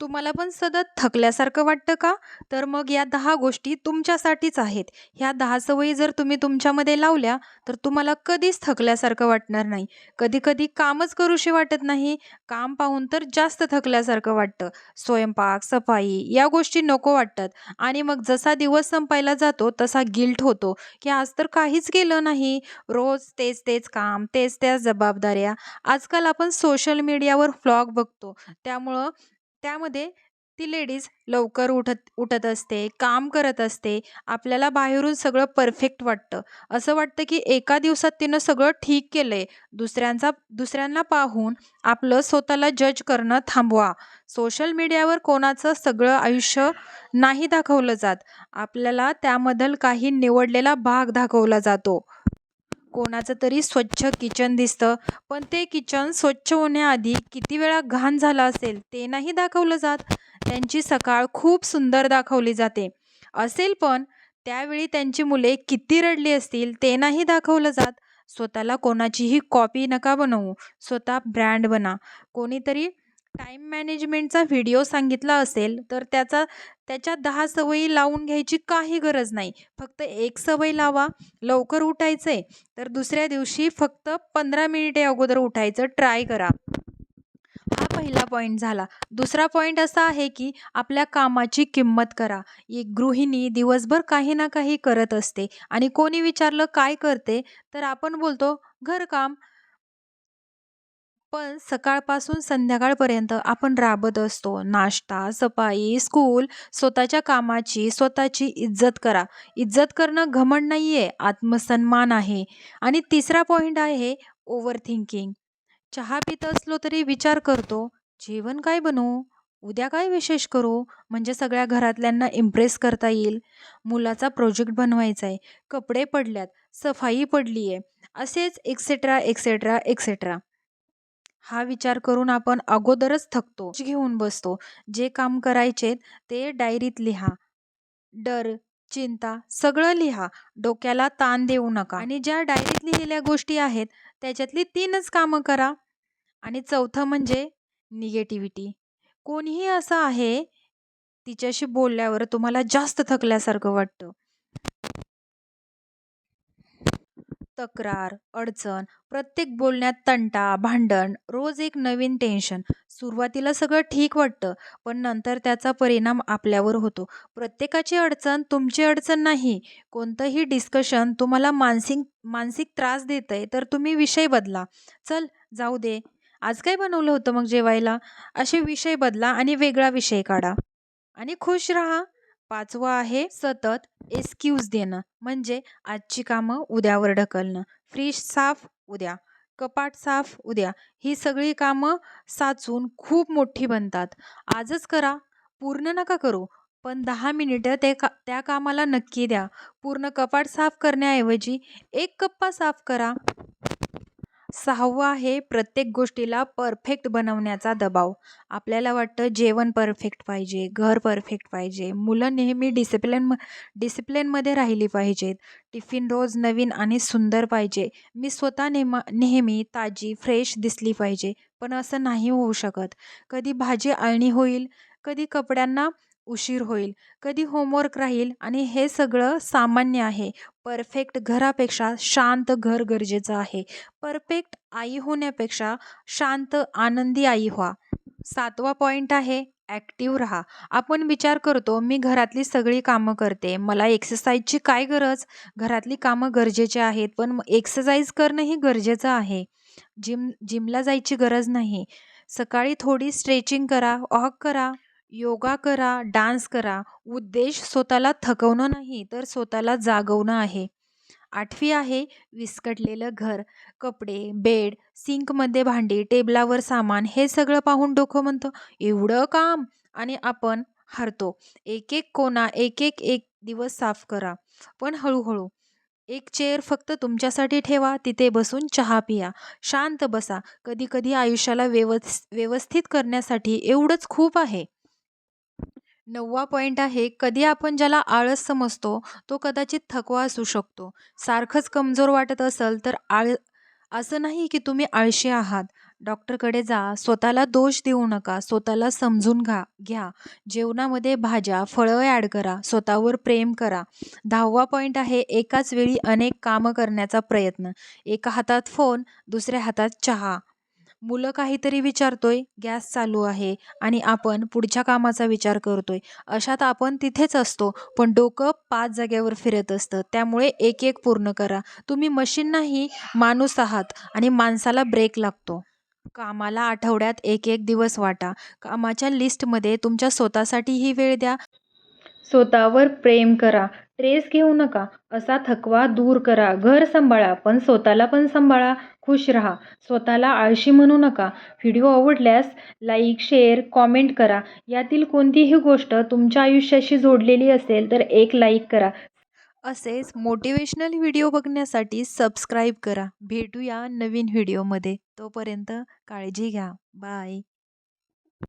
तुम्हाला पण सतत थकल्यासारखं वाटतं का? तर मग या 10 गोष्टी तुमच्यासाठीच आहेत. ह्या 10 सवयी जर तुम्ही तुमच्यामध्ये लावल्या, तर तुम्हाला कधीच थकल्यासारखं वाटणार नाही. कधी-कधी कामच करूशी वाटत नाही. काम पाहून तर जास्त थकल्यासारखं वाटतं. स्वयंपाक, सफाई या गोष्टी नको वाटतात आणि मग जसा दिवस संपायला जातो, तसा गिल्ट होतो, की आज तर काहीच केलं नाही. रोज तेच-तेच काम, तेच-त्याच जबाबदाऱ्या. आजकाल आपण सोशल मीडियावर व्लॉग बघतो. त्यामुळं त्यामध्ये ती लेडीज लवकर उठत उठत असते, काम करत असते. आपल्याला बाहेरून सगळं परफेक्ट वाटतं. असं वाटतं की एका दिवसात तिनं सगळं ठीक केलंय. दुसऱ्यांना पाहून आपलं स्वतःला जज करणं थांबवा. सोशल मीडियावर कोणाचं सगळं आयुष्य नाही दाखवलं जात. आपल्याला त्यामधील काही निवडलेला भाग दाखवला जातो. कोणाचं तरी स्वच्छ किचन दिसतं, पण ते किचन स्वच्छ होण्याआधी किती वेळा घाण झाला असेल ते नाही दाखवलं जात. त्यांची सकाळ खूप सुंदर दाखवली जाते. असेल पण त्यावेळी त्यांची मुले किती रडली असतील ते नाही दाखवलं जात. स्वतःला कोणाचीही कॉपी नका बनवू. स्वतः ब्रँड बना. कोणीतरी टाईम मॅनेजमेंटचा व्हिडिओ सांगितला असेल, तर त्याच्या 10 सवयी लावून घ्यायची काही गरज नाही. फक्त एक सवय लावा, लवकर उठायचंय, तर दुसऱ्या दिवशी फक्त 15 मिनिटे अगोदर उठायचं ट्राय करा. हा पहिला पॉइंट झाला. दुसरा पॉइंट असा आहे, की आपल्या कामाची किंमत करा. एक गृहिणी दिवसभर काही ना काही करत असते आणि कोणी विचारलं काय करते, तर आपण बोलतो घरकाम. पण सकाळपासून संध्याकाळपर्यंत आपण राबत असतो. नाश्ता, सफाई, स्कूल, स्वतःच्या कामाची स्वतःची इज्जत करा. इज्जत करणं घमंड नाहीये, आत्मसन्मान आहे. आणि तिसरा पॉइंट आहे ओव्हर थिंकिंग. चहा पीत असलो तरी विचार करतो, जेवण काय बनवू? उद्या काय विशेष करू? म्हणजे सगळ्या घरातल्यांना इम्प्रेस करता येईल. मुलाचा प्रोजेक्ट बनवायचा आहे, कपडे पडल्यात, सफाई पडली आहे. असेच एक्सेट्रा, एक्सेट्रा, एक्सेट्रा. हा विचार करून आपण अगोदरच थकतो. घेऊन बसतो. जे काम करायचे ते डायरीत लिहा. डर, चिंता सगळं लिहा. डोक्याला ताण देऊ नका आणि ज्या डायरीत लिहिलेल्या गोष्टी आहेत त्याच्यातली 3च कामं करा. आणि चौथं म्हणजे निगेटिव्हिटी. कोणीही असं आहे, तिच्याशी बोलल्यावर तुम्हाला जास्त थकल्यासारखं वाटतं. तक्रार, अडचण, प्रत्येक बोलण्यात तंटा, भांडण, रोज एक नवीन टेन्शन. सुरुवातीला सगळं ठीक वाटतं, पण नंतर त्याचा परिणाम आपल्यावर होतो. प्रत्येकाची अडचण तुमची अडचण नाही. कोणतंही डिस्कशन तुम्हाला मानसिक मानसिक त्रास देतंय, तर तुम्ही विषय बदला. "चल, जाऊ दे. आज काय बनवलं होतं मग जेवायला?" असे विषय बदला आणि वेगळा विषय काढा. आणि खुश राहा. 5वं आहे सतत एक्सक्यूज देणं. म्हणजे आजची कामं उद्यावर ढकलणं. फ्रिज साफ उद्या, कपाट साफ उद्या. ही सगळी कामं साचून खूप मोठी बनतात. आजच करा, पूर्ण नका करू. पण 10 मिनिटं त्या कामाला नक्की द्या. पूर्ण कपाट साफ करण्याऐवजी एक कप्पा साफ करा. 6वं आहे प्रत्येक गोष्टीला परफेक्ट बनवण्याचा दबाव. आपल्याला वाटतं जेवण परफेक्ट पाहिजे, घर परफेक्ट पाहिजे, मुलं नेहमी डिसिप्लिनमध्ये राहिली पाहिजेत, टिफिन रोज नवीन आणि सुंदर पाहिजे, मी स्वतः नेहमी ताजी, फ्रेश दिसली पाहिजे. पण असं नाही होऊ शकत. कधी भाजी अळणी होईल, कधी कपड्यांना उशीर होईल, कधी होमवर्क राहील आणि हे सगळं सामान्य आहे. परफेक्ट घरापेक्षा शांत घर गरजेचं आहे. परफेक्ट आई होण्यापेक्षा शांत, आनंदी आई व्हा. 7वा पॉइंट आहे ॲक्टिव्ह राहा. आपण विचार करतो, मी घरातली सगळी कामं करते, मला एक्सरसाइजची काय गरज? घरातली कामं गरजेची आहेत, पण एक्सरसाइज करणंही गरजेचं आहे. जिमला जायची गरज नाही. सकाळी थोडी स्ट्रेचिंग करा, वॉक करा, योगा करा, डान्स करा. उद्देश स्वतःला थकवणं नाही, तर स्वतःला जागवणं आहे. 8वी आहे विस्कटलेलं घर. कपडे, बेड, सिंकमध्ये भांडी, टेबलावर सामान हे सगळं पाहून डोकं म्हणतं, एवढं काम? आणि आपण हारतो. एक-एक कोना, एक दिवस साफ करा. पण हळू एक चेअर फक्त तुमच्यासाठी ठेवा. तिथे बसून चहा पिया. शांत बसा. कधी-कधी आयुष्याला व्यवस्थित करण्यासाठी एवढंच खूप आहे. 9वा पॉइंट आहे, कधी आपण ज्याला आळस समजतो, तो कदाचित थकवा असू शकतो. सारखंच कमजोर वाटत असेल, तर असं नाही की तुम्ही आळशी आहात. डॉक्टरकडे जा. स्वतःला दोष देऊ नका. स्वतःला समजून घ्या. जेवणामध्ये भाज्या, फळं ॲड करा. स्वतःवर प्रेम करा. 10वा पॉइंट आहे एकाच वेळी अनेक कामं करण्याचा प्रयत्न. एका हातात फोन, दुसऱ्या हातात चहा. मुलं काहीतरी विचारतोय, गॅस चालू आहे आणि आपण पुढच्या कामाचा विचार करतोय. अशात आपण तिथेच असतो, पण डोकं 5 जागेवर फिरत असतं. त्यामुळे एक-एक पूर्ण करा. तुम्ही मशीन नाही, माणूस आहात आणि माणसाला ब्रेक लागतो. कामाला आठवड्यात 1-1 दिवस वाटा. कामाच्या लिस्टमध्ये तुमच्या स्वतःसाठीही वेळ द्या. स्वतःवर प्रेम करा. स्ट्रेस घेऊ नका. असा थकवा दूर करा. घर सांभाळा, पण स्वतःला पण सांभाळा. खुश राहा. स्वतःला आळशी म्हणू नका. व्हिडिओ आवडल्यास लाईक, शेअर, कॉमेंट करा. यातील कोणतीही गोष्ट तुमच्या आयुष्याशी जोडलेली असेल तर एक लाईक करा. असेच मोटिवेशनल व्हिडिओ बघण्यासाठी सबस्क्राईब करा. भेटूया नवीन व्हिडिओमध्ये. तोपर्यंत काळजी घ्या. बाय.